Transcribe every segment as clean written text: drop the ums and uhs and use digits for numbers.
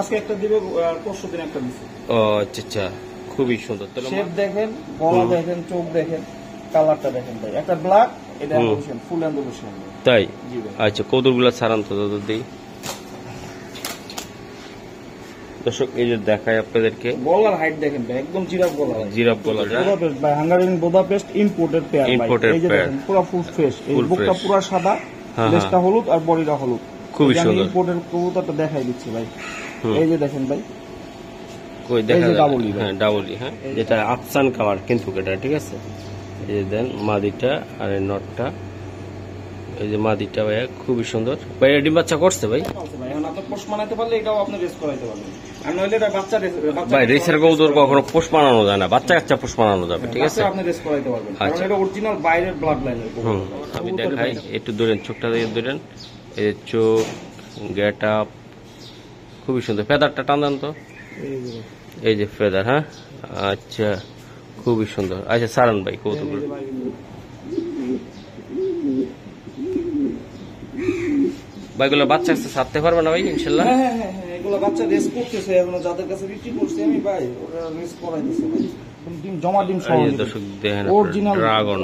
আজকে একটা দিবে পরশু দিন একটা দিছে। ও আচ্ছা আচ্ছা, খুবই সুন্দর। শেপ দেখেন, গলা দেখেন, চোখ দেখেন, কালারটা দেখেন ভাই। একটা ব্ল্যাক, এটা অ্যান্ডোলুশন, ফুল অ্যান্ডোলুশন। তাই? আচ্ছা, কৌতুকগুলো ছাড়ান তো দাদা দেই। দর্শক এই যে দেখায় আপনাদেরকে, গলার হাইট দেখেন ভাই, একদম জিরাফ গলা। জিরাফ গলা, বুদাপেস্ট ভাই, হাঙ্গারিয়ান বুদাপেস্ট ইম্পোর্টেড পেয়ার ভাই। এই যে দেখেন পুরো ফুল ফ্রেশ, এই বুকটা পুরো সাদা, লেজটা হলুদ আর বডিটা হলুদ। খুবই সুন্দর। ইম্পোর্টেড কবুতরটা দেখাই দিচ্ছি ভাই। এই যে দেখেন ভাই, কই দেখা যায়? হ্যাঁ ডাবলি, হ্যাঁ যেটা আফসান কালার কিন্তু এটা ঠিক আছে। এই যে দেন মাদিটা আর এই নটটা, এই যে মাদিটা ভাই খুবই সুন্দর ভাই। ডিম বাচ্চা করছে ভাই? এখন আপনি পোষ বানাতে পারলে এটাও আপনি রেস করাইতে পারবেন। আর নইলে এটা বাচ্চা ভাই রেসের কবুতর কখনো পোষ বানানো যায় না, বাচ্চা কাচ্চা পোষ বানানো যাবে ঠিক আছে। আপনি রেস করাইতে পারবেন, কারণ এটা অরিজিনাল বাইরের ব্লাড লাইনের কবুতর। আমি দেখাই একটু ধরেন, চোখটা দিয়ে ধরেন, এই যে চোখ, গেট আপ খুবই সুন্দর। ফেদারটা টান দেন তো, এই যে ফেদার। হ্যাঁ আচ্ছা, খুবই সুন্দর। আচ্ছা সারান ভাই কৌতুকগুলো। ভাইগুলো বাচ্চা কাছে ছাড়তে পারবে না ভাই ইনশাল্লাহ? হ্যাঁ হ্যাঁ হ্যাঁ, এগুলো বাচ্চা রেস করতেছে এখনো, যাদের কাছে বিক্রি করছি আমি ভাই, ওরা রেস করাইতেছে ভাই। ডিম জমা, ডিম সহ। এই যে দর্শক দেখেন, অরিজিনাল ড্রাগন,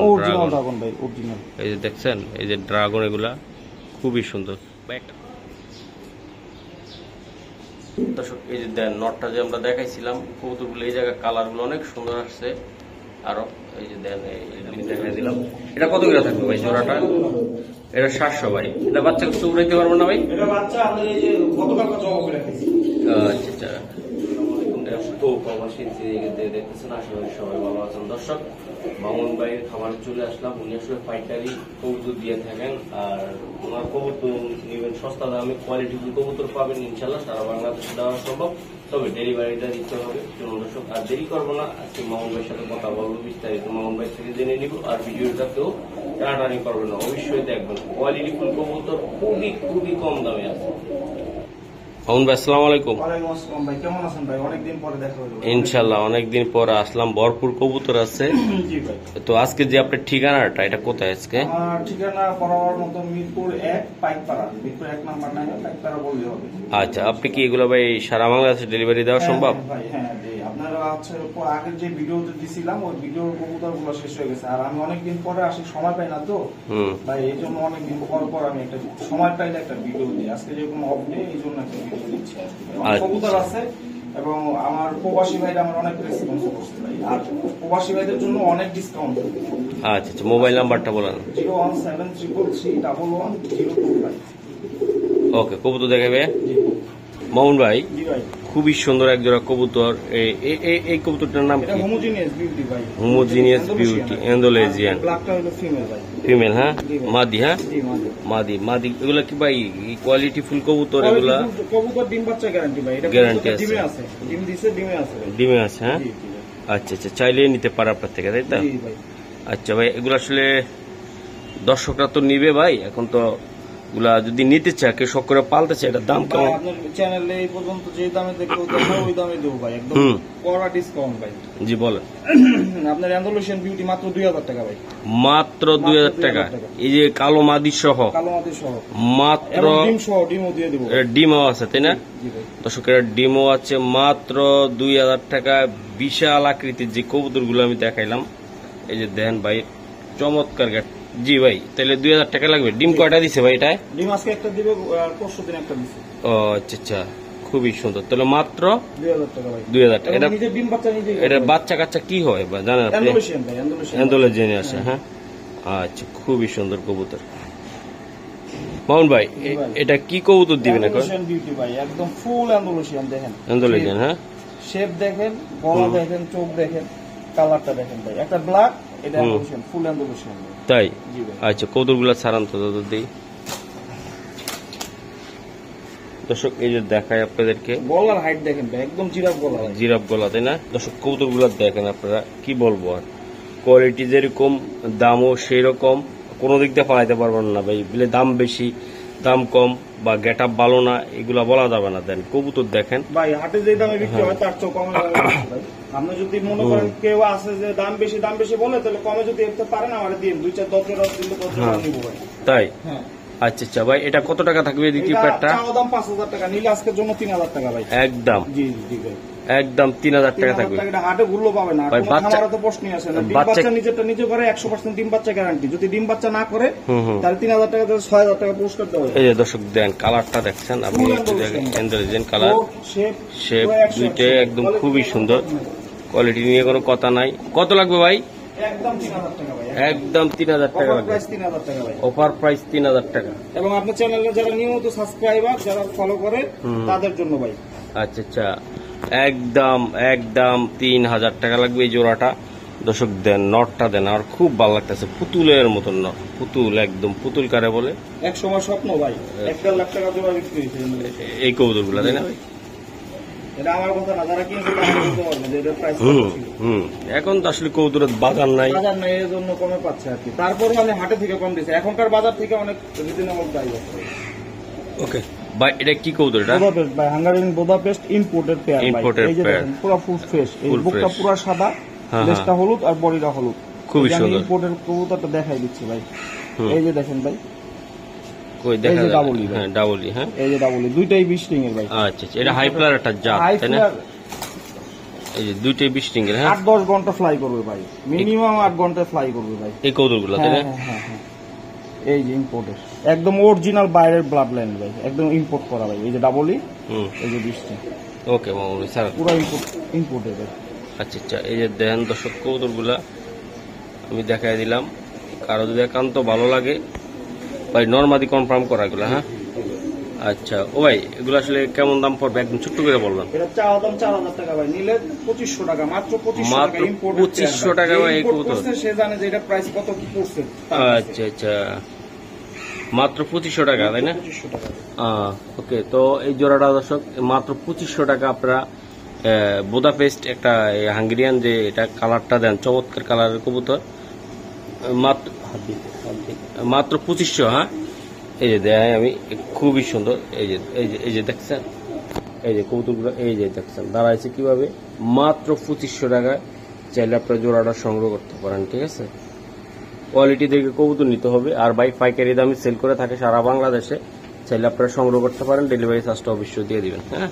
ড্রাগন ভাই, অরিজিনাল। এই যে দেখছেন, এই যে ড্রাগন, এগুলা খুবই সুন্দর। দর্শক এই যে দেন নটটা যে আমরা দেখাইছিলাম, কবুতরগুলো এই জায়গায় কালারগুলো অনেক সুন্দর আসছে। আরো এই যে দেন দেখাই দিলাম। এটা কত করে থাকবে ভাই জোড়াটা? এটা 700 ভাই। এটা বাচ্চা কিছু উড়াইতে পারবো না ভাই? এটা বাচ্চা আমাদের এই যে গতকালকে জমা করে রেখেছি। আচ্ছা আচ্ছা, দেখতেছেন আশা করি সবাই ভালো আছেন। দর্শক মামুন ভাইয়ের খামারে চলে আসলাম। উনি আসলে পাইকারি কবুতর দিয়ে থাকেন, আর ওনার কবুতর নেবেন সস্তা দামে, কোয়ালিটিফুল কবুতর পাবেন ইনশাল্লাহ। সারা বাংলাদেশে দেওয়া সম্ভব, তবে ডেলিভারিটা দিতে হবে। চলুন দর্শক আর দেরি করবো না, আজকে মামুন ভাইয়ের সাথে কথা বলবো, বিস্তারিত মামুন ভাই থেকে জেনে নিব। আর ভিডিওটাতেও টানাটানি করবেন না, অবশ্যই দেখবেন। কোয়ালিটিফুল কবুতর খুবই খুবই কম দামে আছে। মামুন ভাই আসসালামু আলাইকুম। ওয়ালাইকুম আসসালাম ভাই, কেমন আছেন ভাই? অনেকদিন পরে দেখা হলো। ইনশাল্লাহ অনেকদিন পর আসলাম, ভরপুর কবুতর আছে। জি ভাই। তো আজকে যে আপনার ঠিকানাটা, এটা কোথায় আজকে? আমার ঠিকানা বরাবর মতো মিরপুর 1 পাইকপাড়া, মিরপুর 1 নাম্বার নাই, পাইকপাড়া বললে হবে। আচ্ছা, আপনি কি এগুলো ভাই সারা বাংলাদেশে ডেলিভারি দেওয়া সম্ভব? ভাই হ্যাঁ, আপনারা হচ্ছে আগের যে ভিডিওতে দিছিলাম, ওই ভিডিওর কবুতর গুলো শেষ হয়ে গেছে। আর আমি অনেকদিন পরে আসি, সময় পাই না তো ভাই, এই জন্য অনেকদিন পর আমি একটা সময় পাইলে একটা ভিডিও দিই। আজকে যেরকম অফ ডে, এই জন্য একটা ভিডিও দিচ্ছি। কবুতর আছে এবং আমার প্রবাসী ভাইরা আমার অনেক রেসপন্স করছে ভাই, আর প্রবাসী ভাইদের জন্য অনেক ডিসকাউন্ট। আচ্ছা আচ্ছা, মোবাইল নাম্বারটা বলেন। 017333025। ওকে, কবুতর দেখাবে মামুন ভাই। খুবই সুন্দর এক জোড়া কবুতর। এই কবুতরটার নাম কি? হোমোজিনিয়াস বিউটি ভাই। Homogeneous beauty, Andalusian. ব্ল্যাকটা হলো ফিমেল ভাই। ফিমেল, হ্যাঁ মাদি। হ্যাঁ মাদি। এগুলা কি ভাই কোয়ালিটি ফুল কবুতর? এগুলা কবুতর ডিম বাচ্চা গ্যারান্টি ভাই। এটা গ্যারান্টি আছে, ডিমে আছে, ডিম দিছে, ডিমে আছে ভাই। ডিমে আছে, হ্যাঁ আচ্ছা আচ্ছা, চাইলে নিতে পারে আপনার থেকে, তাই তো? আচ্ছা ভাই, এগুলো আসলে দর্শকরা তো নিবে ভাই, এখন তো গুলা যদি নিতে চায়, কেউ শখ করে পালতে চায়, এটার দাম কেমন? আপনার চ্যানেলে এই পর্যন্ত যে দামে দেখো ওই দামে দেবো ভাই, একদম কড়া ডিসকাউন্ট ভাই। জি বলেন। আপনার অ্যান্ডোলুশন বিউটি মাত্র 2000 টাকা ভাই। মাত্র 2000 টাকা? এই যে কালো মাদি সহ? কালো মাদি সহ মাত্র। ডিম সহ, ডিমও দিয়ে দেবো। ডিমও আছে তাই না? দর্শকের ডিমও আছে মাত্র 2000 টাকা। বিশাল আকৃতির যে কবুতর গুলো আমি দেখাইলাম, এই যে দেন ভাই, চমৎকার গেট। জি ভাই, তাহলে 2000 টাকা লাগবে। ডিম কয়টা দিছে ভাই এটা? ডিম আজকে একটা দিবে, পরশু দিন একটা দিছে। ও আচ্ছা আচ্ছা, খুবই সুন্দর। তাহলে মাত্র 2000 টাকা ভাই। 2000 টাকা। নিজে ডিম বাচ্চা নিজে। এটা বাচ্চা কাচ্চা কি হয় বা জানেন আপনি? অ্যান্ডোলুশন ভাই, অ্যান্ডোলজিয়ান আছে, হ্যাঁ আচ্ছা, খুবই সুন্দর কবুতর। মামুন ভাই, এটা কি কবুতর দিবেন এখন? অ্যান্ডোলুশন বিউটি ভাই, একদম ফুল অ্যান্ডোলুশন দেখেন। অ্যান্ডোলজিয়ান, হ্যাঁ শেপ দেখেন, গলা দেখেন, চোখ দেখেন, কালারটা দেখেন ভাই। একটা ব্ল্যাক, এটা অ্যান্ডোলুশন, ফুল অ্যান্ডোলুশন। তাই? আচ্ছা, কবুতরগুলো ছাড়ান তো দাদা দেই। দর্শক এই যে দেখায় আপনাদেরকে, গলার হাইট দেখেন ভাই, একদম জিরাফ গলা। জিরাফ গলা, তাই না? দর্শক কবুতরগুলো দেখেন আপনারা, কি বলবো আর, কোয়ালিটি যেরকম দামও সেই রকম, কোনো দিক দিয়ে পালাইতে পারবেন না ভাই। বলে দাম বেশি, দাম কম বা গেট আপ ভালো না, এগুলা বলা যাবে না। দেন কবুতর দেখেন ভাই, হাটে যে দামে বিক্রি হয় তার চেয়ে কমে ভাই। আপনি যদি মনে করেন কেউ আছে যে দাম বেশি বলে, তাহলে কমে যদি একটু পারেন আমার দিন 2-4 10 দিলে নিব ভাই। তাই? হ্যাঁ আচ্ছা আচ্ছা ভাই, এটা কত টাকা থাকবে দ্বিতীয় এটা পেয়ারটা? চাওয়া দাম 5,000 টাকা, নিলে আজকের জন্য 3,000 টাকা ভাই। একদম জি জি ভাই, একদম 3000 টাকা 3,000 থাকবে। টাকা। এটা হাটে ঘুরলেও পাবে না। আর ভাই, কোনো বাচ্চা- খামারে তো প্রশ্নই আসে না। ডিম বাচ্চা- বাচ্চা নিজেরটা নিজে করে 100% ডিম বাচ্চা গ্যারান্টি। যদি ডিম বাচ্চা না করে হুম হুম। তাহলে 3,000 টাকা দিয়ে 6,000 টাকা পুরস্কার দেওয়া হয়। এই যে দর্শক দেন কালারটা দেখছেন আপনি, একটু দেখেন intelligent colour, coat, shape shape পুরো 100 দুইটাই একদম খুবই সুন্দর, কোয়ালিটি নিয়ে কোনো কথা নাই। কত লাগবে ভাই? একদম 3,000 টাকা ভাই। একদম 3000 টাকা অফার লাগবে, প্রাইস 3,000 টাকা ভাই। অফার প্রাইস 3000 টাকা। এবং আপনার চ্যানেলে যারা নিয়মিত সাবস্ক্রাইবার, যারা ফলো করে তাদের জন্য ভাই। আচ্ছা আচ্ছা, একদম একদম 3000 টাকা লাগবে এই জোড়াটা। দর্শক দেন নটটা দেন, আর খুব ভালো লাগতেছে, পুতুলের মতন নট, পুতুল একদম, পুতুল কারে বলে এক সময় স্বপ্ন ভাই, 1.5 লাখ টাকা জোড়া বিক্রি হয়েছে। এই কবুতরগুলো, তাই না? এটা আমার কথা না, যারা কিনছে তারা বলতে পারবে যে এটার প্রাইস হুম হুম। এখন তো আসলে কবুতরের বাজার নাই। বাজার নাই, এর জন্য কমে পাচ্ছে আর কি। তারপরে আমি হাটে থেকে কম দিচ্ছি, এখনকার বাজার থেকে অনেক রিজনেবল প্রাইস আছে। ওকে ভাই, এটা কি কবুতর? এটা বুদাপেস্ট ভাই, হাঙ্গারিয়ান বুদাপেস্ট ইম্পোর্টেড পেয়ার ভাই। Imported এই যে pair। দেখেন পুরো ফুল ফ্রেশ, এই Full বুকটা fresh। পুরো সাদা, হ্যাঁ, লেজটা হলুদ আর বডিটা হলুদ। খুবই এই যে আমি সুন্দর। ইম্পোর্টেড কবুতরটা দেখাই দিচ্ছি ভাই। হুম। এই যে দেখেন ভাই, কই দেখা এই যে যায়? double E, হ্যাঁ ডাবল ই, হ্যাঁ। এই যে ডাবল দুইটাই 20 রিং এর ভাই। আচ্ছা আচ্ছা, এটা হাই ফ্লার একটা জাত, হাই তাই না? ফ্লার এই যে দুইটাই 20 রিং এর, হ্যাঁ। 8-10 ঘন্টা ফ্লাই করবে ভাই, মিনিমাম 8 ঘন্টা ফ্লাই করবে ভাই। এই কবুতরগুলো, তাই না? হ্যাঁ, হ্যাঁ, হ্যাঁ। এই যে ইম্পোর্টেড, একদম অরিজিনাল বাইরের ব্লাড লাইন ভাই, একদম ইম্পোর্ট করা ভাই। এই যে ডাবল ই, হুম। এই যে 20 রিং, ওকে মামুনি স্যার। পুরো ইম্পোর্টেড। আচ্ছা আচ্ছা, এই যে দেখেন দর্শক কবুতরগুলা আমি দেখাই দিলাম, কারো যদি একান্ত ভালো লাগে ভাই নরমাদি কনফার্ম করা এগুলো, হ্যাঁ। আচ্ছা ও ভাই, এগুলো আসলে কেমন দাম পড়বে একদম ছোট্ট করে বলবেন। এটা চাওয়া দাম 4,000 টাকা ভাই, নিলে 2500 টাকা, মাত্র 2500 টাকা। মাত্র ইম্পোর্টেড 2500 টাকা ভাই এই কবুতর। সে জানে যে এটা প্রাইস কত কি পড়ছে। আচ্ছা আচ্ছা, মাত্র 2500 টাকা, তাই না? 2500 টাকা। ওকে, তো এই জোড়াটা দর্শক মাত্র 2500 টাকা আপনারা বুদাপেস্ট একটা হাঙ্গেরিয়ান যে এটা কালারটা দেন, চমৎকার কালারের কবুতর, মাত্র 2500। হ্যাঁ, এই যে দেয় আমি, খুবই সুন্দর। এই যে দেখছেন, এই যে কবুতরগুলো, এই যে দেখছেন দাঁড়াইছে কিভাবে, মাত্র 2500 টাকায় চাইলে আপনারা জোড়াটা সংগ্রহ করতে পারেন, ঠিক আছে? কোয়ালিটি দেখে কবুতর নিতে হবে। আর ভাই পাইকারি দামে সেল করে থাকে সারা বাংলাদেশে, চাইলে আপনারা সংগ্রহ করতে পারেন, ডেলিভারি চার্জটা অবশ্যই দিয়ে দিবেন। হ্যাঁ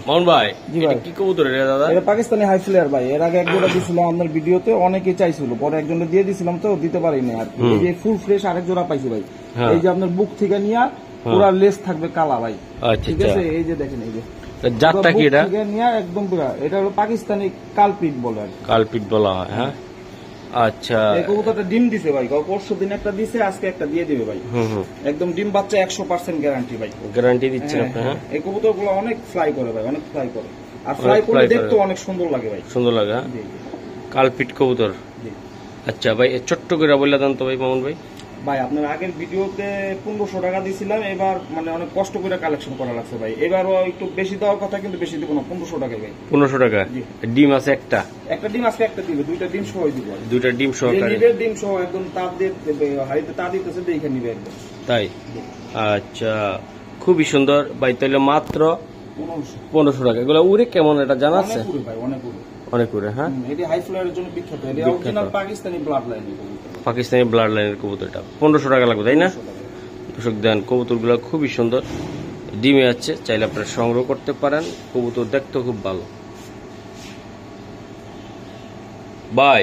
মামুন ভাই, জি এটা ভাই। কি কবুতর রে দাদা? এটা পাকিস্তানি হাই ফ্লেয়ার ভাই, এর আগে একজোড়া দিছিলাম আপনার ভিডিওতে, অনেকে চাইছিল, পরে একজনকে দিয়ে দিছিলাম তো দিতে পারিনি আর কি। এই যে ফুল ফ্রেশ আরেক জোড়া পাইছি ভাই। হ্যাঁ। এই যে আপনার বুক থেকে নিয়ে পুরা লেস থাকবে কালা ভাই, আচ্ছা ঠিক আচ্ছা, আছে? এই যে দেখেন, এই যে জাতটা কি এটা? বুক থেকে নিয়ে একদম পুরা, এটা হলো পাকিস্তানি কালপিট বলে আর কি। কালপিট বলা হয়, হ্যাঁ। আচ্ছা, এই কবুতরটা ডিম দিছে ভাই, পরশু দিন একটা দিছে, আজকে একটা দিয়ে দিবে ভাই। হুম হুম, একদম ডিম বাচ্চা 100% গ্যারান্টি ভাই। গ্যারান্টি দিচ্ছেন হ্যাঁ, আপনি, হ্যাঁ। এই কবুতর গুলো অনেক ফ্লাই করে ভাই, অনেক ফ্লাই করে, আর অনেক ফ্লাই করলে fly করে। দেখতে অনেক সুন্দর লাগে ভাই। সুন্দর লাগে, হ্যাঁ। জি, কালপিট কবুতর। জি। আচ্ছা ভাই, এ ছোট্ট করে বললে দেন তো ভাই মামুন ভাই। ভাই আপনার আগের ভিডিওতে 1500 টাকা দিছিলাম, এবার মানে অনেক কষ্ট করে কালেকশন করা লাগছে ভাই। এবারও একটু বেশি দেওয়ার কথা, কিন্তু বেশি দিব না, 1500 টাকায় ভাই। 1500 টাকা। জি। ডিম আছে একটা, একটা ডিম আজকে একটা দিবে, দুইটা ডিম সহ দিব আর কি। দুইটা ডিম যে সহকারে, নিবে ডিম সহ একদম তাপ দিয়ে দেবে, হাড়িতে তা দিতেছে দেখে নিবে একদম। তাই? আচ্ছা, খুবই সুন্দর ভাই। তাহলে মাত্র 1500 টাকা। এগুলো উড়ে কেমন এটা জানা আছে? অনেক উড়ে ভাই, অনেক উড়ে। অনেক উড়ে, হ্যাঁ। এটি হাই ফ্লায়ারের জন্য বিখ্যাত, এটি বিখ্যাত। Original Pakistani blood line. Pakistani blood লাইনের কবুতরটা 1500 টাকা লাগবে, তাই না? দর্শক দেন কবুতরগুলো খুবই সুন্দর, ডিমে আছে, চাইলে আপনারা সংগ্রহ করতে পারেন। কবুতর দেখতে খুব ভালো ভাই।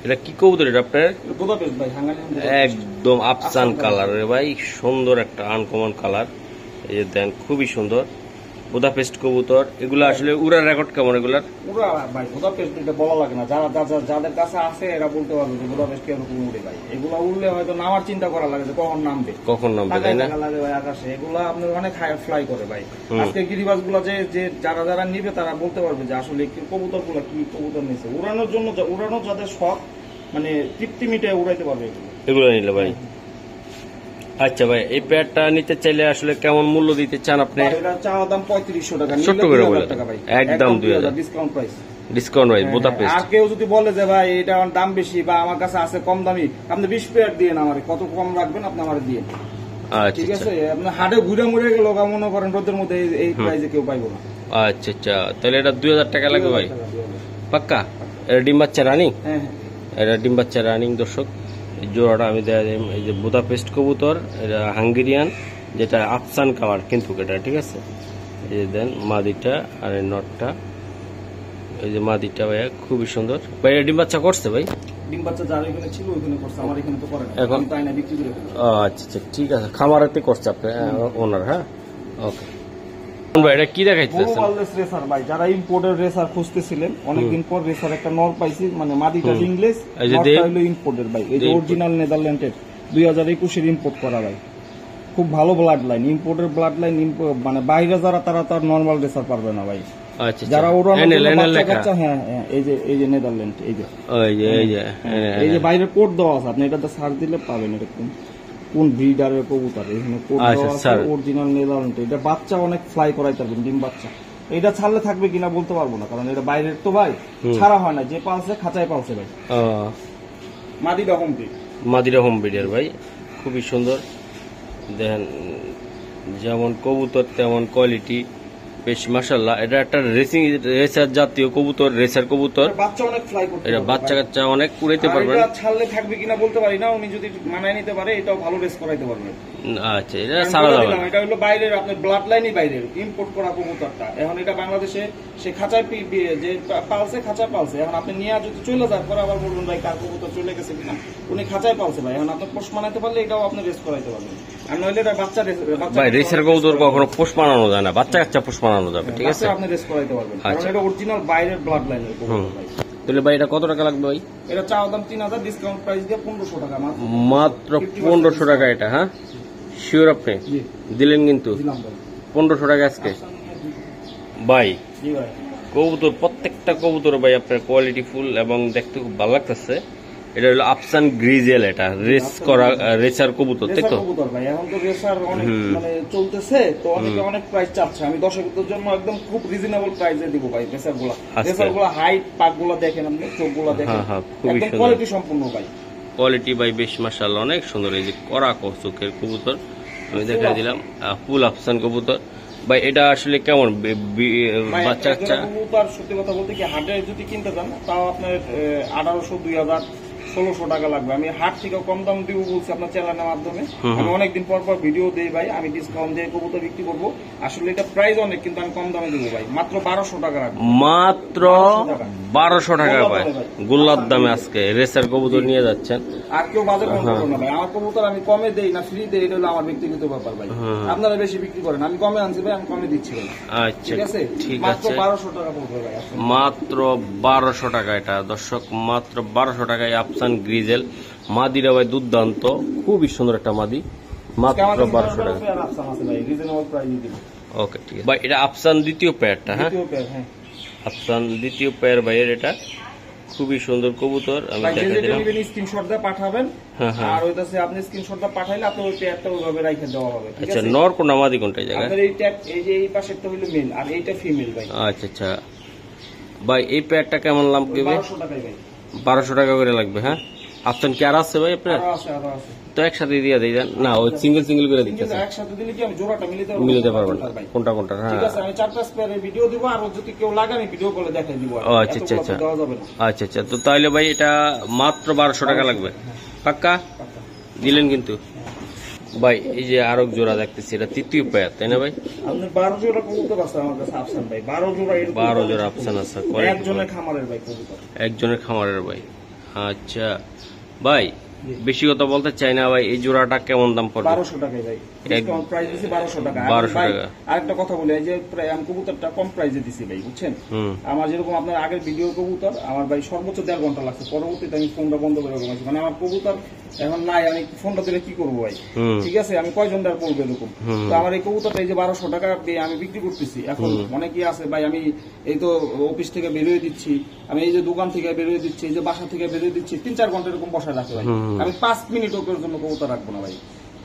এটা কি কবুতর এটা আপনার? বুদাপেস্ট ভাই, হাঙ্গারিয়ান একদম আফসান কালার রে ভাই, সুন্দর একটা আনকমন কালার। এই যে দেন খুবই সুন্দর বুদাপেস্ট কবুতর। এগুলো আসলে উড়ার রেকর্ড কেমন এগুলার? পুরো ভাই বুদাপেস্ট এটা বলা লাগে না, যাদের কাছে আছে এরা বলতে পারবে যে বুদাপেস্ট কিরকম উড়ে ভাই। এগুলা উড়লে হয়তো নামার চিন্তা করা লাগে যে কখন নামবে, কখন নামবে, তাই তাকায় না? থাকা লাগে ভাই আকাশে। এগুলা আপনার অনেক হাই ফ্লাই করে ভাই। আজকে গিরিবাজ গুলা যে যারা নিবে তারা বলতে পারবে যে আসলে কবুতর গুলা কি কবুতর নিছে। উড়ানোর জন্য উড়ানো যাদের শখ, মানে তৃপ্তি মিটায় উড়াইতে পারবে এগুলো। এগুলো নিলে ভাই। আচ্ছা ভাই, এই পেয়ারটা নিতে চাইলে আসলে কেমন মূল্য দিতে চান আপনি? এটা চাওয়া দাম 3500 টাকা, নিলে ছোট্ট করে 2000 বলে টাকা ভাই, একদম 2000 ডিসকাউন্ট প্রাইস। ডিসকাউন্ট ভাই বুদাপেস্ট। আর কেউ যদি বলে যে ভাই এটা আমার দাম বেশি বা আমার কাছে আছে কম দামি, আপনি 20 পেয়ার দিয়ে আমার কত কম রাখবেন আপনি আমার দিয়ে, আচ্ছা ঠিক আচ্ছা, আছে? আপনার হাটে ঘুরে মুড়ে গেল, মনে করেন রোদের মধ্যে এই প্রাইসে কেউ পাইবো না। আচ্ছা আচ্ছা, তাহলে এটা 2000 টাকা লাগবে ভাই, পাক্কা? এটা ডিম বাচ্চা রানিং, হ্যাঁ হ্যাঁ। এটা ডিম বাচ্চা রানিং দর্শক। এই জোড়াটা আমি দেয়া দিই। এই যে বুদাপেস্ট কবুতর, এটা হাঙ্গেরিয়ান, যেটা আফসান কালার কিন্তু এটা, ঠিক আছে। এই যে দেন মাদিটা আর এই নটটা, এই যে মাদিটা ভাইয়া খুবই সুন্দর ভাই। ডিম বাচ্চা করছে ভাই? ডিম বাচ্চা যার এখানে ছিল ওইখানে করছে, আমার এখানে তো করে না, এখন আমি তাই না বিক্রি করে ফেলি। আচ্ছা আচ্ছা, ঠিক আছে। খামারেতে করছে আপনি ওনার? হ্যাঁ, ওকে ভাই। এটা কি দেখাইতেছেন? ওভারলেস রেসার ভাই, যারা ইম্পোর্টের রেসার খুঁজতেছিলেন অনেকদিন পর রেসার একটা নর পাইছি, মানে মাদিটা ইংলিশ, নরটা হলো ইম্পোর্টের ভাই। এই যে অরিজিনাল নেদারল্যান্ডের 2021-এর ইম্পোর্ট করা ভাই, খুব ভালো ব্লাড লাইন, ইম্পোর্টের ব্লাড লাইন। মানে বাইরে যারা তারা তার নরমাল রেসার পারবে না ভাই। আচ্ছা, যারা ওরা লেখা, হ্যাঁ হ্যাঁ, এই যে নেদারল্যান্ড, এই যে এই যে বাইরের কোড দেওয়া আছে, আপনি এটাতে সার্চ দিলে পাবেন এটা কোন ব্রিডারের কবুতর, এখানে কোড দেওয়া আছে অরিজিনাল নেদারল্যান্ড। এটা বাচ্চা অনেক ফ্লাই করাই পারবেন, ডিম বাচ্চা। এটা ছাড়লে থাকবে কিনা বলতে পারবো না, কারণ এটা বাইরের তো ভাই, ছাড়া হয় না, যে পালছে খাঁচায় পালছে ভাই। মাদিরা হোম ব্রিড, মাদিরা হোম ব্রিডের ভাই, খুবই সুন্দর। দেখেন যেমন কবুতর তেমন কোয়ালিটি, বেশ মাশাআল্লাহ। এটা একটা রেসার জাতীয় কবুতর, রেসার কবুতর। বাচ্চা অনেক ফ্লাই করতে এটা বাচ্চা কাচ্চা অনেক উড়াইতে পারবে। এটা ছাড়লে থাকবে কিনা বলতে পারি না, উনি যদি মানায় নিতে পারে এটাও ভালো রেস করাইতে পারবে। আচ্ছা, এটা সারা যাবে। এটা হলো বাইরের, আপনার ব্লাড লাইনই বাইরের ইম্পোর্ট করা কবুতরটা। এখন এটা বাংলাদেশে সে খাঁচায় যে পালছে, খাঁচায় পালছে। এখন আপনি নিয়ে যদি চলে যান পরে আবার বলবেন ভাই কার কবুতর চলে গেছে কিনা, উনি খাঁচায় পালছে ভাই। এখন আপনি পোষ মানাইতে পারলে এটাও আপনি রেস করাইতে পারবেন। আর নইলে এটা বাচ্চা ভাই, রেসার কবুতর কখনো পোষ মানানো যায় না, বাচ্চা কাচ্চা পোষ মানানো যাবে, ঠিক আছে। আপনি রেস করাইতে পারবেন, কারণ এটা অরিজিনাল বাইরের ব্লাড লাইনের কবুতর ভাই। তাহলে ভাই এটা কত টাকা লাগবে ভাই? এটা চাওয়া দাম 3000, ডিসকাউন্ট প্রাইস দিয়ে 1500 টাকা মাত্র 1500 টাকা। এটা হ্যাঁ, শিওর আপনি দিলেন কিন্তু 1500 টাকা আজকে ভাই। জি ভাই, কবুতর প্রত্যেকটা কবুতর ভাই আপনার কোয়ালিটি ফুল এবং দেখতে খুব ভালো লাগতেছে। এটা হলো আফসান গ্রিজেল, এটা রেস করা রেসার কবুতর, তাই তো? কবুতর ভাই, এখন তো রেসার অনেক মানে চলতেছে, তো অনেকে অনেক প্রাইস চাচ্ছে। আমি দর্শকদের জন্য একদম খুব রিজনেবল প্রাইসে দিব ভাই রেসার গুলা। রেসার গুলা হাইট, পাক গুলা দেখেন আপনি, চোখ গুলা দেখেন, একদম কোয়ালিটি সম্পূর্ণ ভাই। কোয়ালিটি ভাই বেশ মাশাআল্লাহ অনেক সুন্দর। এই যে করা চোখের কবুতর আমি দেখা দিলাম, ফুল আফসান কবুতর ভাই। এটা আসলে কেমন বাচ্চা কাচ্চা কবুতর? সত্যি কথা বলতে কি, হাটে যদি কিনতে চান তাও আপনার 1800, 2000, 1600 টাকা লাগবে। আমি হাট থেকে কম দাম দিব বলছি আপনার চ্যানেলের মাধ্যমে। আমি অনেকদিন পর পর ভিডিও দেই ভাই, আমি ডিসকাউন্ট দিয়ে কবুতর বিক্রি করবো। আসলে এটা প্রাইস অনেক, কিন্তু আমি কম দামে দিব ভাই, মাত্র 1200 টাকা রাখবো। মাত্র 1200 টাকা ভাই, গোল্লার দামে আজকে রেসার কবুতর নিয়ে যাচ্ছেন। আর কেউ বাজার কম করবো না ভাই, আমার কবুতর আমি কমে দেই না ফ্রি দেই, এটা হলো আমার ব্যক্তিগত ব্যাপার ভাই। আপনারা বেশি বিক্রি করেন, আমি কমে আনছি ভাই, আমি কমে দিচ্ছি ভাই। আচ্ছা ঠিক আছে, ঠিক মাত্র আছে, 1200 টাকা পড়বে ভাই, মাত্র 1200 টাকা। এটা দর্শক মাত্র 1200 টাকায় আফসান গ্রিজেল মাদিরা ভাই, দুর্দান্ত, খুবই সুন্দর একটা মাদি, মাত্র 1200 টাকা। ওকে, ঠিক আছে ভাই। এটা আফসান দ্বিতীয় পেয়ারটা, হ্যাঁ আফসান দ্বিতীয় পেয়ার ভাইয়ের, এটা খুবই সুন্দর কবুতর। আমি দেখা দিলাম, স্ক্রিনশট দিয়ে পাঠাবেন, আর ওইটাতে আপনি স্ক্রিনশটটা পাঠাইলে আপনার ওই পেয়ারটা ওইভাবে রাখে দেওয়া হবে। আচ্ছা, নর কোন মাদি কোনটা জায়গা? আপনার এই ট্যাগ, এই যে এই পাশেরটা হলো মেল আর এইটা ফিমেল ভাই। আচ্ছা আচ্ছা ভাই, এই পেয়ারটা কেমন দাম কি ভাই? 1200 টাকায় ভাই, 1200 টাকা করে লাগবে। হ্যাঁ, আফসান কি আর আছে ভাই আপনার? আরো আছে। তো একসাথে দিয়ে দেই না, ওই সিঙ্গেল সিঙ্গেল করে দিতেছে, একসাথে দিলে কি আমি জোড়াটা মিলাতে পারবেন না কোনটা কোনটা। হ্যাঁ, ঠিক আছে, আমি 4-5 পেয়ারের ভিডিও দিব, আর যদি কেউ লাগে আমি ভিডিও কলে দেখাই দিব। আচ্ছা আচ্ছা আচ্ছা আচ্ছা আচ্ছা, তো তাহলে ভাই এটা মাত্র 1200 টাকা লাগবে, পাক্কা দিলেন কিন্তু ভাই। এই যে আরো জোড়া দেখতেছি, এটা তৃতীয় পেয়ার, তাই না ভাই? আপনার 12 জোড়া কবুতর আছে আমার কাছে আফসান ভাই, 12 জোড়া আফসান আছে, একজনের খামারের ভাই কবুতর, একজনের খামারের ভাই। আচ্ছা ভাই, বেশি কথা বলতে চাই না ভাই, এই জোড়াটা কেমন দাম পড়বে? 1200 টাকায় ভাই, ডিসকাউন্ট প্রাইস দিছি 1200 টাকা। 1200 টাকা। আরেকটা কথা বলি, এই যে আমি কবুতরটা কম প্রাইসে দিছি ভাই, বুঝছেন? আমার যেরকম আপনার আগের ভিডিও কবুতর আমার ভাই সর্বোচ্চ 1.5 ঘন্টা লাগছে, পরবর্তীতে আমি ফোনটা বন্ধ করে রাখছি, মানে আমার কবুতর এখন নাই, আমি ফোনটা দিলে কি করবো ভাই? ঠিক আছে, আমি কয়জন ডার বলবো এরকম। তো আমার এই কবুতরটা এই যে 1200 টাকা আমি বিক্রি করতেছি। এখন অনেকেই আছে ভাই, আমি এই তো অফিস থেকে বেরোয় দিচ্ছি, আমি এই যে দোকান থেকে বেরোয় দিচ্ছি, এই যে বাসা থেকে বেরোয় দিচ্ছি, 3-4 ঘন্টা এরকম বসায় রাখে ভাই, আমি 5 মিনিট ওকের জন্য কবুতর রাখবো না ভাই।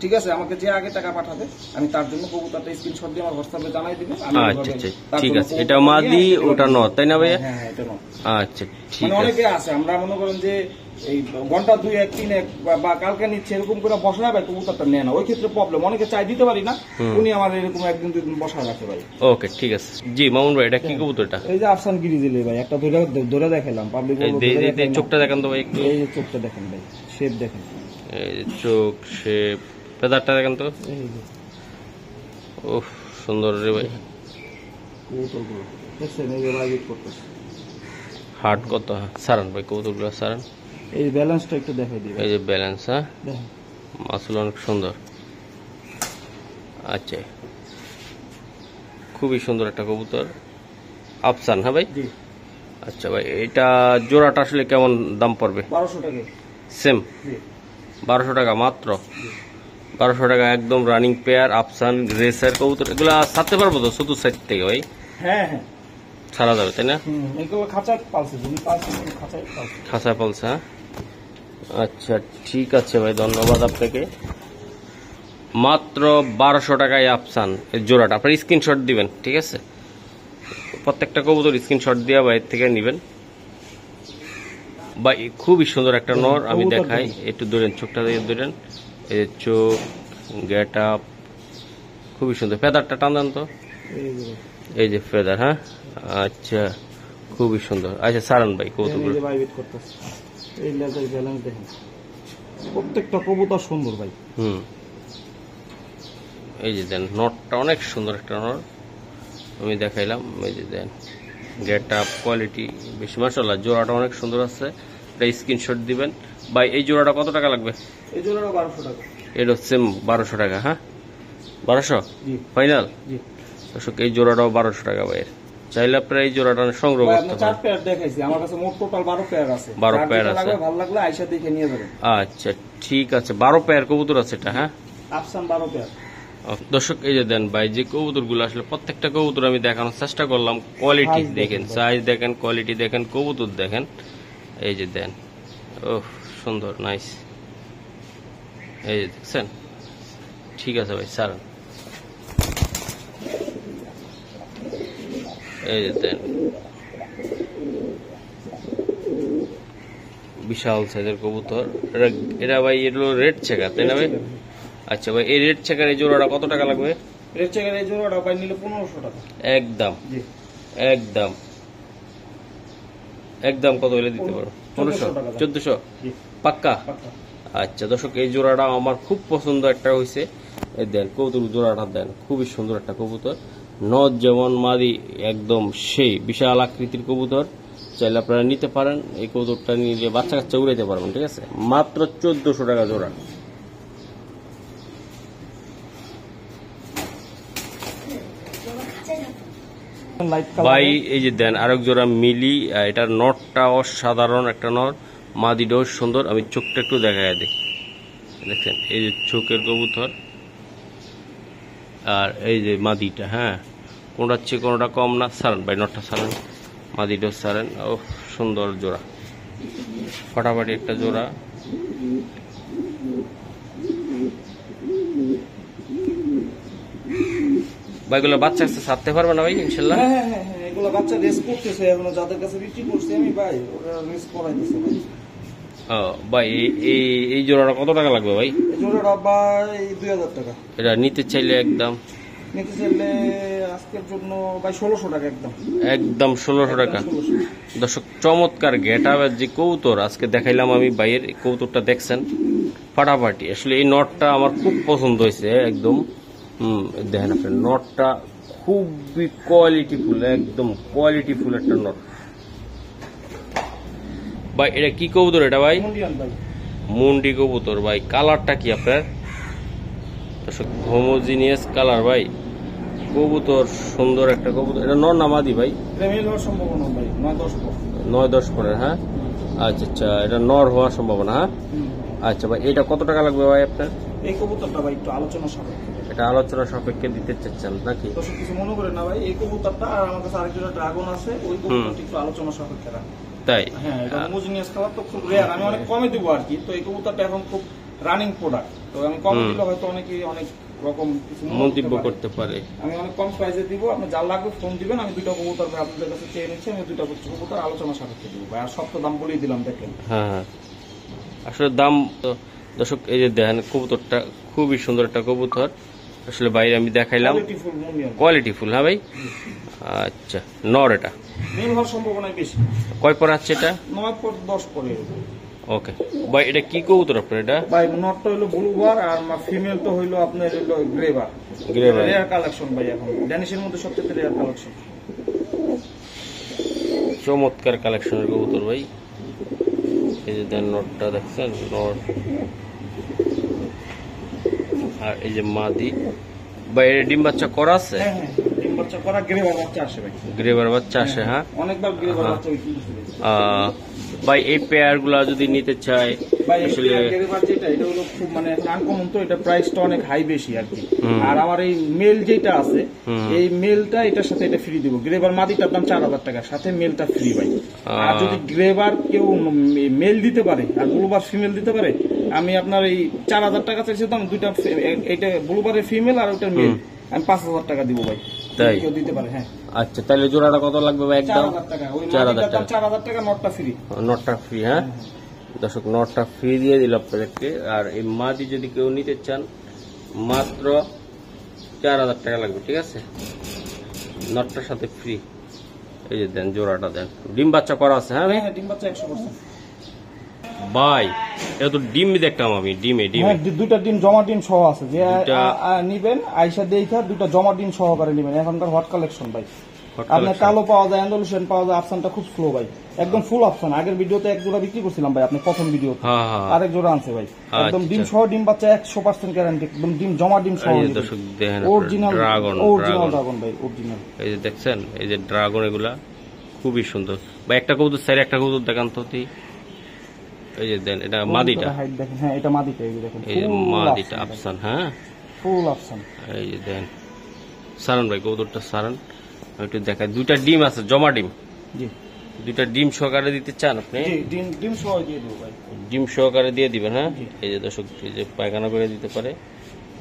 ঠিক আছে, আমাকে যে আগে টাকা পাঠাবে আমি তার জন্য কবুতরটা স্ক্রিনশট দিয়ে আমার হোয়াটসঅ্যাপে জানাই দিবেন। আচ্ছা আচ্ছা, ঠিক আছে, এটা মাদি ওটা নর, তাই না ভাইয়া? হ্যাঁ এটা নর। আচ্ছা ঠিক মানে আছে। অনেকে আছে, আমরা মনে করেন যে এই ঘন্টা 2-1-3 বা কালকে নিচ্ছে এরকম করে বসায় ভাই, কবুতরটা নেয় না, ওই ক্ষেত্রে প্রবলেম। অনেকে চাই দিতে পারি না, উনি আমার এরকম 1-2 দিন বসায় রাখে ভাই। ওকে, ঠিক আছে। জি মামুন ভাই, এটা কি কবুতরটা? এই যে আফসান গিরিজিলে ভাই, একটা ধরে দেখালাম পাবলিক, চোখটা দেখান তো ভাই একটু। এই যে চোখটা দেখেন ভাই, শেপ দেখেন, এই যে চোখ শেপ, ফেদারটা দেখেন তো, এই যে উফ সুন্দর রে ভাই। কবুতরগুলো দেখছেন, এই যে ভাইব্রেট করতেছে। হার্ট কত সারান ভাই কবুতরগুলো সারান। এই ব্যালেন্সটা একটু দেখাই দিবেন। এই যে ব্যালেন্স, হ্যাঁ দেখেন মাসুল অনেক সুন্দর। আচ্ছা খুবই সুন্দর একটা কবুতর, আফসান। হ্যাঁ ভাই। জি। আচ্ছা ভাই, এটা জোড়াটা আসলে কেমন দাম পড়বে? 1200 টাকা। সেম জি 1200 টাকা মাত্র। 1200 টাকা একদম রানিং পেয়ার আফসান রেসার কবুতর। এগুলা ছাড়তে পারবো তো চতুর্থ সাইড থেকে ভাই? হ্যাঁ হ্যাঁ ছাড়া যাবে তাই না? এগুলো খাঁচায় পালছে, যদি পালছে খাঁচায় পালছে। খাঁচা পালসা। আচ্ছা ঠিক আছে ভাই, ধন্যবাদ আপনাকে। মাত্র 1200 টাকায় আফসান এর জোড়াটা। আপনার স্ক্রিনশট দিবেন, ঠিক আছে? প্রত্যেকটা কবুতর স্ক্রিনশট দিয়ে বাইরে থেকে নেবেন। ভাই খুবই সুন্দর একটা নর, আমি দেখাই একটু ধরেন, চোখটা দিয়ে ধরেন, এই যে চোখ, গেট আপ খুবই সুন্দর। ফেদারটা টান দেন তো, এই যে ফেদার। হ্যাঁ আচ্ছা খুবই সুন্দর। আচ্ছা সারান ভাই কবুতরগুলো। ভাইব্রেট করতেছে, এই লেজার ব্যালেন্স দেখেন, প্রত্যেকটা কবুতর সুন্দর ভাই। এই যে দেন নটটা অনেক সুন্দর একটা নট, আমি দেখাইলাম। এই যে দেন গেট আপ কোয়ালিটি বেশি, মাশাআল্লাহ জোড়াটা অনেক সুন্দর আছে। এটা স্ক্রিনশট দিবেন। ভাই এই জোড়াটা কত টাকা লাগবে? এই জোড়াটা 1200 টাকা। এটা হচ্ছে 1200 টাকা। হ্যাঁ 1200 জি ফাইনাল। জি দর্শক এই জোড়াটাও 1200 টাকা ভাইয়ের। চাইলে আপনারা এই জোড়াটা সংগ্রহ ভাই, করতে আপনি পারেন। 4 পেয়ার দেখাইছি, আমার কাছে মোট টোটাল 12 পেয়ার আছে। 12 যার পেয়ার যেটা আছে। লাগবে, ভালো লাগলে আয়শা দেখে নিয়ে যাবেন। আচ্ছা ঠিক আছে, 12 পেয়ার কবুতর আছে এটা। হ্যাঁ আফসান 12 পেয়ার। দর্শক এই যে দেন ভাই, যে কবুতরগুলো আসলে প্রত্যেকটা কবুতর আমি দেখানোর চেষ্টা করলাম। কোয়ালিটি Size দেখেন, দেখেন, সাইজ দেখেন, কোয়ালিটি দেখেন, কবুতর দেখেন। এই যে দেন, ওহ সুন্দর, নাইস। এই যে দেখছেন। ঠিক আছে ভাই স্যার, এই যে দেন বিশাল সাইজের কবুতর। এটা ভাই এগুলো রেড চেকার তাই না ভাই? আচ্ছা ভাই, এই রেড চেকার এই জোড়াটা কত টাকা লাগবে? রেড চেকার এই জোড়াটা ভাই নিলে 1500 টাকা। একদম জি একদম একদম কত হলে দিতে পারো? 1500 1400 জি পাক্কা? পাক্কা। আচ্ছা দর্শক এই জোড়াটা আমার খুব পছন্দ একটা হয়েছে। এই দেন কবুতর জোড়াটা দেন, খুবই সুন্দর একটা কবুতর। নদ যেমন মাদি একদম সেই বিশাল আকৃতির কবুতর। চাইলে আপনারা নিতে পারেন। এই কবুতরটা নিয়ে বাচ্চা কাচ্চা উড়াইতে পারবেন, ঠিক আছে? মাত্র 1400 টাকা জোড়া। লাইট কালার ভাই এই যে দেন আরেক জোড়া মিলি, এটার নটটা অসাধারণ একটা নট, মাদিটাও সুন্দর। আমি চোখটা একটু দেখাই দিই, দেখছেন এই যে চোখের কবুতর, আর এই যে মাদিটা। হ্যাঁ কোনটা চেয়ে কোনটা কম না। সারেন ভাই নটটা সারেন, মাদিটাও সারেন। ও সুন্দর জোড়া, ফাটাফাটি একটা জোড়া। ভাইগুলো বাচ্চা কাছে ছাড়তে পারবে না ভাই ইনশাল্লাহ? হ্যাঁ হ্যাঁ হ্যাঁ হ্যাঁ, এগুলো বাচ্চা রেস করতেছে এখনো, যাদের কাছে বিক্রি করছি আমি ভাই ওরা রেস করাইতেছে ভাই। ও ভাই এই জোড়াটা কত টাকা লাগবে ভাই? এই জোড়াটা ভাই 2000 টাকা। এটা নিতে চাইলে একদম নিতে চাইলে আজকের জন্য ভাই 1600 টাকা একদম। একদম 1600 টাকা। 1600। দর্শক চমৎকার গেটআপের যে কবুতর আজকে দেখাইলাম আমি ভাইয়ের, এই কবুতরটা দেখছেন ফাটাফাটি। আসলে এই নটটা আমার খুব পছন্দ হয়েছে একদম। দেখেন আপনার নটটা খুবই কোয়ালিটিফুল, একদম কোয়ালিটিফুল একটা নট। ভাই এটা কি কবুতর এটা ভাই? মুন্ডিয়ান ভাই। মুন্ডি কবুতর ভাই। কালারটা কি আপনার? দর্শক হোমোজিনিয়াস কালার ভাই, কবুতর সুন্দর একটা কবুতর। এটা নর না মাদি ভাই? এটা মেল হওয়ার সম্ভাবনা ভাই 9-10 পর। 9-10 পরের। হ্যাঁ আচ্ছা আচ্ছা, এটা নর হওয়ার সম্ভাবনা। হ্যাঁ আচ্ছা ভাই, এটা কত টাকা লাগবে ভাই আপনার? এই কবুতরটা ভাই একটু আলোচনা সাপেক্ষে। এটা আলোচনা সাপেক্ষে দিতে চাচ্ছেন নাকি? দর্শক কিছু মনে করে না ভাই, এই কবুতরটা আর আমার কাছে আরেকটা ড্রাগন আছে, ওই কবুতরটা একটু আলোচনা সাপেক্ষে রাখ। তাই? হ্যাঁ এটা হোমোজিনিয়াস কালার তো খুব রেয়ার, আমি অনেক কমে দিব আর কি। তো এই কবুতরটা এখন খুব রানিং প্রোডাক্ট, তো আমি কমে দিলে হয়তো অনেকে অনেক রকম কিছু মন্তব্য করতে পারে। আমি অনেক কম প্রাইসে দিব, আপনি যার লাগবে ফোন দিবেন, আমি দুটো কবুতর ভাই আপনাদের কাছে চেয়ে নিচ্ছি, আমি দুটো কবুতর আলোচনা সাপেক্ষে দিব ভাই। আর সব তো দাম বলেই দিলাম দেখেন। হ্যাঁ হ্যাঁ আসলে দাম তো। দর্শক এই যে দেখেন কবুতরটা খুবই সুন্দর একটা কবুতর। আসলে বাইরে আমি দেখাইলাম কোয়ালিটিফুল মুন্ডিয়ান। কোয়ালিটিফুল। হ্যাঁ ভাই আচ্ছা, নর এটা মেল হওয়ার সম্ভাবনা বেশি। কয় পর আছে এটা? 9 পর 10 পরে। ওকে ভাই, এটা কি কবুতর আপনার? এটা ভাই নটটা হইলো ব্লুবার আর ফিমেল তো হইলো আপনার হইলো গ্রেবার। গ্রেবার রেয়ার কালেকশন ভাই, এখন ড্যানিশের মধ্যে সবচেয়ে রেয়ার কালেকশন। চমৎকার কালেকশনের কবুতর ভাই। এই যে দেন নটটা দেখছেন, নট আর এই যে মাদি ভাই। এর ডিম বাচ্চা করা আছে? হ্যাঁ হ্যাঁ, ডিম বাচ্চা করা গ্রেবার বাচ্চা আসে ভাই। গ্রেবার বাচ্চা আসে, হ্যাঁ অনেকবার গ্রেবার বাচ্চা হইছে ভাই। এই পেয়ার গুলা যদি নিতে চাই ভাই, আসলে গ্রেবার যেটা এটা হলো খুব মানে আনকমন, তো এটা প্রাইসটা অনেক হাই বেশি আর কি। আর আমার এই মেল যেটা আছে, এই মেলটা এটার সাথে এটা ফ্রি দিব। গ্রেবার মাদিটার দাম 4000 টাকা, সাথে মেলটা ফ্রি ভাই। আর যদি গ্রেবার কেউ মেল দিতে পারে আর ব্লুবার ফিমেল দিতে পারে, আমি আপনার এই 4000 টাকা চাইছি দাম, দুইটা এটা ব্লুবারের ফিমেল আর ওটার মেল আমি 5000 টাকা দিব ভাই। তাই কেউ দিতে পারে, হ্যাঁ। আচ্ছা, তাহলে জোড়াটা কত লাগবে ভাই? একদম 4000 টাকা। ওই 4000 মাদিটার দাম টাকা। 4000 টাকা, নটটা ফ্রি। নটটা ফ্রি, হ্যাঁ দর্শক, নটটা ফ্রি দিয়ে দিল আপনাদেরকে। আর এই মাদি যদি কেউ নিতে চান মাত্র 4000 টাকা লাগবে, ঠিক আছে? নটটার সাথে ফ্রি। এই যে দেন, জোড়াটা দেন। ডিম বাচ্চা করা আছে? হ্যাঁ ভাই, হ্যাঁ, ডিম বাচ্চা 100%। ভাই এটা তো ডিম দেখতাম আমি, ডিমে হ্যাঁ, দুইটা ডিম জমা ডিম সহ আছে। যে দুইটা- নিবেন আইসা দেখা দুইটা জমা ডিম সহকারে নিবেন। এখনকার হট কালেকশন ভাই। Hot আপনার collection। কালো পাওয়া যায়, অ্যান্ডালুশিয়ান পাওয়া যায়, আফসানটা খুব স্লো ভাই, একদম ফুল আফসান। আগের ভিডিওতে এক জোড়া বিক্রি করছিলাম ভাই, আপনি প্রথম ভিডিও হ্যাঁ হ্যাঁ। আরেক জোড়া আনছে ভাই, একদম আচ্ছা। ডিম সহ, ডিম বাচ্চা 100% গ্যারান্টি, একদম ডিম জমা ডিম সহ। এই যে দর্শক দেখেন, অরিজিনাল ড্রাগন ড্রাগন ভাই, অরিজিনাল। এই যে দেখছেন, এই যে ড্রাগন, এগুলা খুবই সুন্দর ভাই। একটা কবুতর সাইড, একটা কবুতর দেখান তো। এই যে দেন, এটা মাদিটা। হাইট দেখেন, হ্যাঁ এটা মাদিটা, এই যে দেখেন এই যে মাদিটা আফসান, হ্যাঁ ফুল আফসান। এই যে দেন, সারান ভাই কবুতরটা সারান, একটু দেখায়। দুইটা ডিম আছে, জমা ডিম। জি দুইটা ডিম সহকারে দিতে চান আপনি? জি, ডিম সহ দিয়ে দেবো ভাই। ডিম সহকারে দিয়ে দিবেন, হ্যাঁ। এই যে দর্শক, এই যে পায়খানা করে দিতে পারে,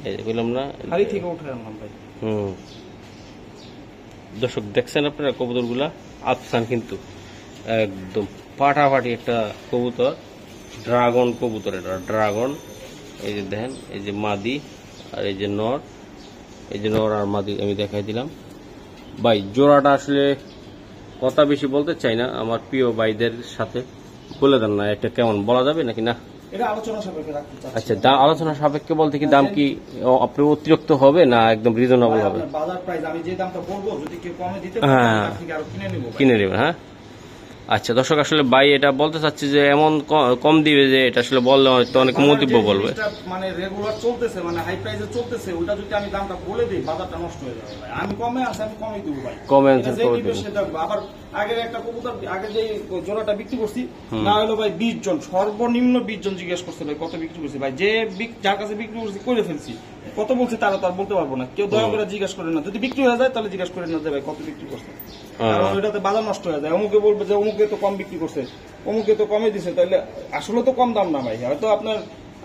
এই যে বললাম না, হাড়ি থেকে উঠে আনলাম ভাই। দর্শক দেখছেন আপনারা কবুতরগুলা আফসান, কিন্তু একদম ফাটাফাটি একটা কবুতর, ড্রাগন কবুতর। এটা ড্রাগন। এই যে দেখেন, এই যে মাদি আর এই যে নর। এই যে নর আর মাদি আমি দেখাই দিলাম ভাই। জোড়াটা আসলে কথা বেশি বলতে চাই না, আমার প্রিয় ভাইদের সাথে বলে দেন না, এটা কেমন বলা যাবে নাকি না? এটা আলোচনা সাপেক্ষে রাখতে চাচ্ছি। আচ্ছা, দাম আলোচনা সাপেক্ষে বলতে কি দাম কি আপনি অতিরিক্ত হবে না একদম রিজনেবল হবে? আপনার বাজার প্রাইস আমি যে দামটা বলবো, যদি কেউ কমে দিতে হ্যাঁ। পারে তার থেকে আরো কিনে নিব ভাই। কিনে নেবেন, হ্যাঁ। আচ্ছা দর্শক, আসলে ভাই এটা বলতে চাচ্ছি যে এমন কম দিবে যে এটা আসলে বললে হয়তো অনেক বাজার মন্তব্য যে বলবে। জিনিসটা মানে রেগুলার চলতেছে, মানে হাই প্রাইসে চলতেছে, ওটা যদি আমি দামটা বলে দিই, বাজারটা নষ্ট হয়ে যাবে ভাই। আমি কমে আছে, আমি কমে দিব ভাই। কমে এটা আছে, যে কমে নিবে দিবেন। সে দেখবো। আবার আগের একটা কবুতর, আগে যে জোড়াটা বিক্রি করছি, না হলো ভাই 20 জন, সর্বনিম্ন 20 জন জিজ্ঞেস করছে ভাই কত বিক্রি করছি। ভাই যে যার কাছে বিক্রি করছি করে ফেলছি, কত বলছে তারা তো আর বলতে পারবো না। কেউ দয়া করে জিজ্ঞেস করে না, যদি বিক্রি হয়ে যায় তাহলে জিজ্ঞেস করে না যে ভাই কত বিক্রি করছে। কারণ ওইটাতে বাজার নষ্ট হয়ে যায়। অমুকে বলবে যে অমুকে তো কম বিক্রি করছে, অমুকে তো কমে দিছে, তাহলে আসলে তো কম দাম না ভাই। হয়তো আপনার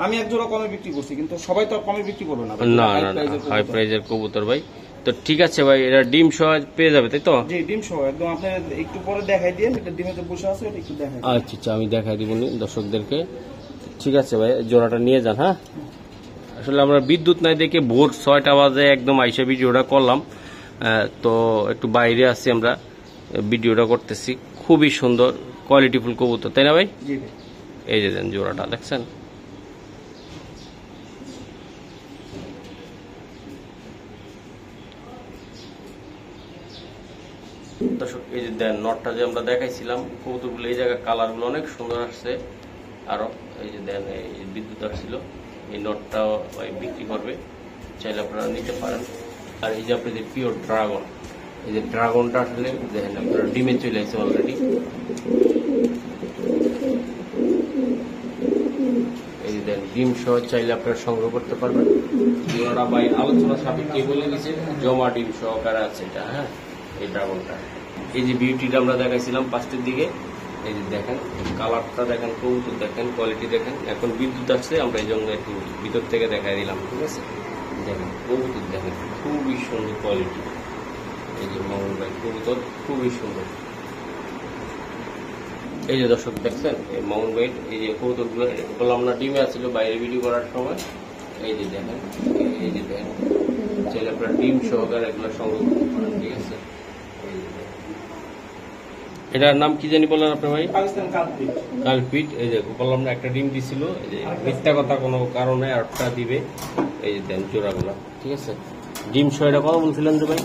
আমি এক জোড়া কমে বিক্রি করছি, কিন্তু সবাই তো আর কমে বিক্রি করবে না ভাই। না High না না, price এর হাই কবুতর। প্রাইজের কবুতর ভাই। তো ঠিক আছে ভাই, এটা ডিম সহ পেয়ে যাবে, তাই তো? জি, ডিম সহ একদম। আপনি একটু পরে দেখাই দিয়ে, এটা ডিমেতে বসে আছে, এটা একটু দেখাই দিন। আচ্ছা আচ্ছা, আমি দেখাই দিব দর্শকদেরকে। ঠিক আছে ভাই, জোড়াটা নিয়ে যান, হ্যাঁ। আসলে আমরা বিদ্যুৎ নাই দেখে ভোর 6টা বাজে একদম আইসা ভিডিওটা করলাম। তো একটু বাইরে আছি আমরা, ভিডিওটা করতেছি। খুবই সুন্দর কোয়ালিটিফুল কবুতর, তাই না ভাই? জি ভাই। এই যে দেন, জোড়াটা দেখছেন। দর্শক এই যে দেন, নটটা যে আমরা দেখাইছিলাম, কবুতরগুলো এই জায়গায় কালারগুলো অনেক সুন্দর আসছে। আরো এই যে দেন, এই বিদ্যুৎ আসছিল, এই নটটাও বিক্রি করবে, চাইলে আপনারা নিতে পারেন। আর এই যে আপনাদের পিওর ড্রাগন, এই যে ড্রাগনটা আসলে দেখেন আপনারা ডিমে চলে আসছে অলরেডি। এই যে দেন, ডিম সহ চাইলে আপনারা সংগ্রহ করতে পারবেন। ওরা ভাই আলোচনা সাপেক্ষে বলে দিচ্ছে জমা ডিম সহকারে আছে এটা, হ্যাঁ, এই ড্রাগনটা। এই যে বিউটিটা আমরা দেখাইছিলাম 5টার দিকে, এই যে দেখেন কালারটা দেখেন, কবুতর দেখেন, কোয়ালিটি দেখেন। এখন বিদ্যুৎ আসছে, আমরা এই জন্য একটু ভিতর থেকে দেখাই দিলাম, ঠিক আছে? দেখেন কবুতর দেখেন, খুবই সুন্দর কোয়ালিটি। এই যে মামুন ভাই কবুতর খুবই সুন্দর। এই যে দর্শক দেখছেন, এই মামুন ভাই এই যে কবুতরগুলো বললাম না ডিমে আসছিল বাইরে ভিডিও করার সময়। এই যে দেখেন, এই যে দেখেন, চাইলে আপনারা ডিম সহকারে এগুলো সংগ্রহ করতে পারেন, ঠিক আছে? এটার নাম কি জানি বললেন আপনার ভাই? পাকিস্তান কালপিট। কালপিট। এই যে বললাম না একটা ডিম দিছিল, এই যে মিথ্যা কথা কোনো কারণে আটটা দিবে। এই যে দেন জোড়াগুলো, ঠিক আছে। ডিম ছয়টা কত বলছিলেন যে ভাই?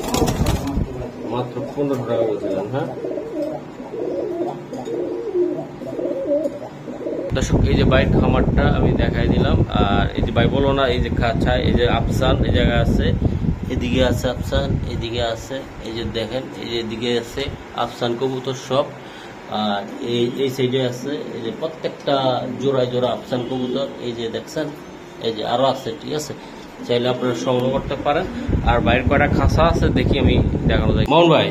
মাত্র 15 টাকা বলছিলেন। হ্যাঁ দর্শক, এই যে বাইক খামারটা আমি দেখাই দিলাম। আর এই যে ভাই বলো না, এই যে খাঁচা, এই যে আফসান এই জায়গায় আছে, এদিকে আছে আফসান, এদিকে আছে, এই যে দেখেন এই যে এদিকে আছে আফসান কবুতর সব। আর এই সাইডে আছে এই যে প্রত্যেকটা জোড়ায় জোড়া আফসান কবুতর, এই যে দেখছেন, এই যে আরো আছে, ঠিক আছে। চাইলে আপনারা সংগ্রহ করতে পারেন। আর বাইরের কয়টা খাঁচা আছে দেখি আমি দেখানো যায়। মামুন ভাই,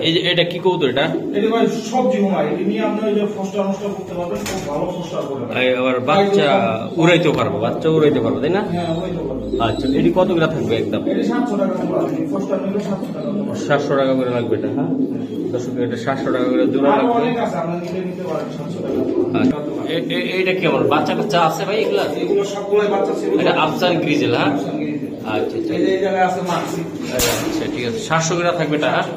এই যে এটা কি কবুতর? এটা ভাই সবজি হুমাই, এটা নিয়ে আপনি ওই যে ফস্টার করতে পারবেন, খুব ভালো ফস্টার করে। আবার বাচ্চা উড়াইতেও পারবো, বাচ্চা উড়াইতে পারবো, তাই না? হ্যাঁ উড়াইতে পারবেন। আচ্ছা, এটি কত করে থাকবে একদম? এটা 700 টাকা করে লাগবে, ফস্টার নিলে 700 টাকা করে। 700 টাকা করে লাগবে এটা। হ্যাঁ দর্শক, এটা 700 টাকা করে জোড়া আরো লাগবে। অনেক আছে, আপনি নিতে পারেন 700 টাকা। আচ্ছা, এইটা কি আমার বাচ্চা কাচ্চা আছে ভাই? এগুলা এগুলো সবগুলাই বাচ্চা ছিল। এটা আফসান গ্রিজেল। হ্যাঁ আচ্ছা আচ্ছা, এই যে এই জায়গায় আছে মাক্সি। আচ্ছা ঠিক আছে, 700 করে থাকবে এটা। হ্যাঁ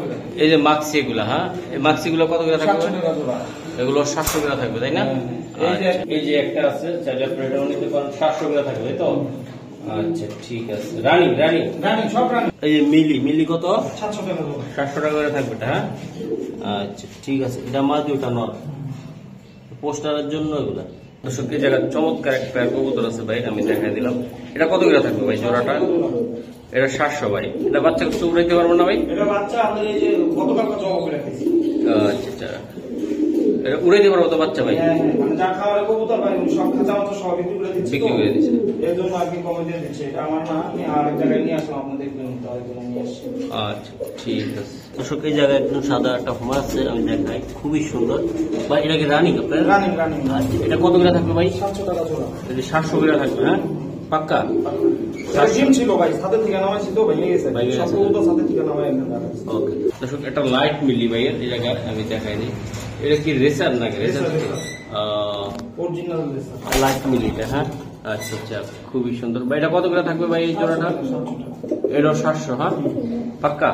এই যে মাক্সি এগুলা, হ্যাঁ এই মাক্সি গুলো কত করে থাকবে? 700 টাকা জোড়া। এগুলো 700 করে থাকবে, তাই না? এই যে একটা আছে, চাইলে আপনি এটাও নিতে পারেন, 700 করে থাকবে, তাই তো? আচ্ছা ঠিক আছে। রানী রানী রানী সব রানী। এই যে মিলি কত? 700 টাকা জোড়া। 700 টাকা করে থাকবে এটা। হ্যাঁ আচ্ছা ঠিক আছে। এটা মাঝে ওটা নর, পোস্টারের জন্য এগুলা। দর্শক, এই জায়গায় চমৎকার একটা কবুতর আছে ভাই, আমি দেখাই দিলাম। এটা কত করে থাকবে ভাই জোড়াটা? এটা 700 ভাই। এটা বাচ্চা কিছু উড়াইতে পারবো না ভাই? এটা বাচ্চা আমাদের এই যে গতকাল জমা করে রেখেছি। আচ্ছা আচ্ছা, এটা উড়াইতে পারবো তো বাচ্চা ভাই? হ্যাঁ হ্যাঁ, মানে যা খাওয়ার কবুতর ভাই উনি সব খাঁচা মতো সব বিক্রি করে দিচ্ছি। বিক্রি করে দিচ্ছে। এর জন্য আর কি কমে দিয়ে দিচ্ছে। এটা আমার না, আমি আরেক জায়গায় নিয়ে আসলাম আপনাদের জন্য, তার জন্য নিয়ে আসছি। আচ্ছা ঠিক আছে। দর্শক, এই জায়গায় একদম সাদা একটা হোমা আছে, আমি দেখাই, খুবই সুন্দর ভাই। এটা কি রানিং আপনার? Running running. আচ্ছা, এটা কত করে থাকবে ভাই? 700 টাকা জোড়া। এটা 700 করে থাকবে। হ্যাঁ পাক্কা? জিম ছিল ভাই, সাথে থেকে নামাইছি তো ভেঙে গেছে। ভেঙে গেছে। সব কবুতর সাথে থেকে নামাই এখানে রাখছি। ওকে দর্শক, একটা লাইট মিলি ভাইয়ের এই জায়গায় আমি দেখাই দিই। এটা কি রেসার নাকি? রেসার অরিজিনাল লেসা। লাইট মিলিটা। হ্যাঁ আচ্ছা আচ্ছা, খুবই সুন্দর ভাই। এটা কত করে থাকবে ভাই এই জোড়াটা? এটাও 700। হ্যাঁ পাক্কা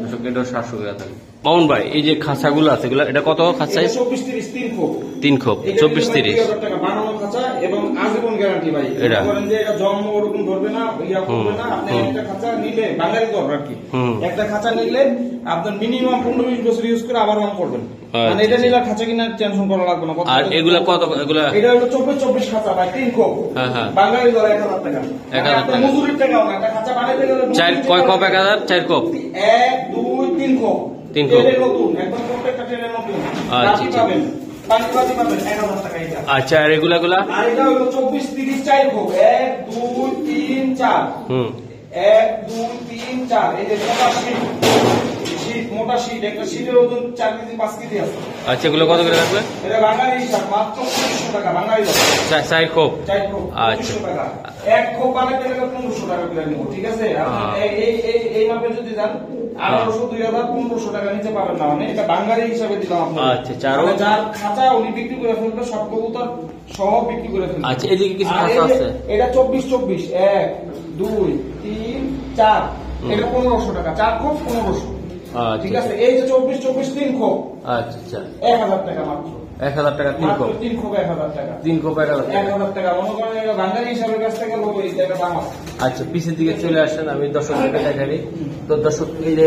দর্শক, এটাও 700 করে থাকবে। মামুন ভাই, এই যে খাঁচাগুলো আছে এগুলো, এটা কত খাঁচা? 24-30 তিন খোপ। 3 খোপ, 24-30 টাকা বানানো খাঁচা এবং আজীবন গ্যারান্টি ভাই। এটা করেন যে এটা জন্ম ওরকম ধরবে না, ইয়া করবে না। আপনি একটা খাঁচা নিলে বাঙালি করবে আর কি। একটা খাঁচা নিলে আপনার মিনিমাম 15-20 বছর ইউজ করে আবার রং করবেন। মানে এটা নিলে খাঁচা কিনার টেনশন করা লাগবে না। আর এগুলা কত? এগুলা এটা হলো 24-24 খাঁচা ভাই, 3 খোপ। হ্যাঁ হ্যাঁ, বাঙালি ধরে 1000 টাকা। 1000 টাকা। মজুরির টাকাও না, একটা খাঁচা বানাইতে গেলে কয় খোপ? 1000? 4 খোপ? 1 2 3 খোপ। 3 খোপ। এটা নতুন, একদম প্রত্যেকটা ট্রেনের নতুন। আচ্ছা, আচ্ছা। পাবেন পাঁচবাজি পাবেন 1000 টাকা এটা। আচ্ছা, আর এগুলা? আর এটা হলো 24-30 4 খোপ। 1 2 3 4। 1 2 3 4। এই যে মোটা শীট, মোটা শীট, একটা শীটের ওজন 4 কেজি 5 কেজি আছে। আচ্ছা, এগুলো কত করে থাকবে? এটা বাঙালি হিসাব মাত্র 2500 টাকা বাঙালি দাম। 4 খোপ। 4 খোপ আচ্ছা। 2500 টাকা। এক খোপ বানাইতে গেলে 1500 টাকা করে নিব, ঠিক আছে? আপনি এই মাপে যদি যান 1800 2000 1500 টাকা নিচে পাবেন না। মানে এটা বাঙালি হিসাবে দিলাম আপনাকে। আচ্ছা, চারও? মানে যার খাঁচা উনি বিক্রি করে ফেলবে, সব কবুতর সব বিক্রি করে ফেলবে। আচ্ছা, এদিকে কিছু আর খাঁচা এই যে আছে? এটা 24-24 1 2 3 4। এটা 1500 টাকা, 4 খোপ 1500। ঠিক আছে? এই যে 24-24 3 খোপ। আচ্ছা আচ্ছা, 1000 টাকা মাত্র। 1000 টাকা 3 খোপ? 3 খোপ 1000 টাকা। 3 খোপ 1000 টাকা। 1000 টাকা। মনে করেন এটা বাঙালি হিসাবের কাছ থেকে লোক এই টাকা দাম আছে। আচ্ছা, পিছের দিকে চলে আসেন, আমি দর্শকদেরকে দেখাই। তো দর্শক, এই যে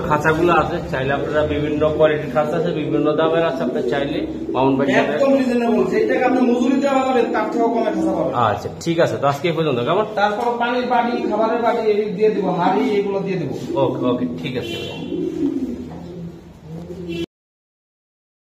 খাঁচাগুলো আছে, চাইলে আপনারা বিভিন্ন কোয়ালিটির খাঁচা আছে, বিভিন্ন দামের আছে, আপনি চাইলে মামুন ভাই সাথে। একদম রিজনেবল, যেই টাকা আপনি মজুরি দেওয়া বানাবেন তার থেকেও কমে খাঁচা পাবেন। আচ্ছা ঠিক আছে, তো আজকে এই পর্যন্ত কেমন? তারপর পানির বাটি, খাবারের বাটি এই দিয়ে দিব, হাড়ি এগুলো দিয়ে দিব। ওকে ওকে, ঠিক আছে।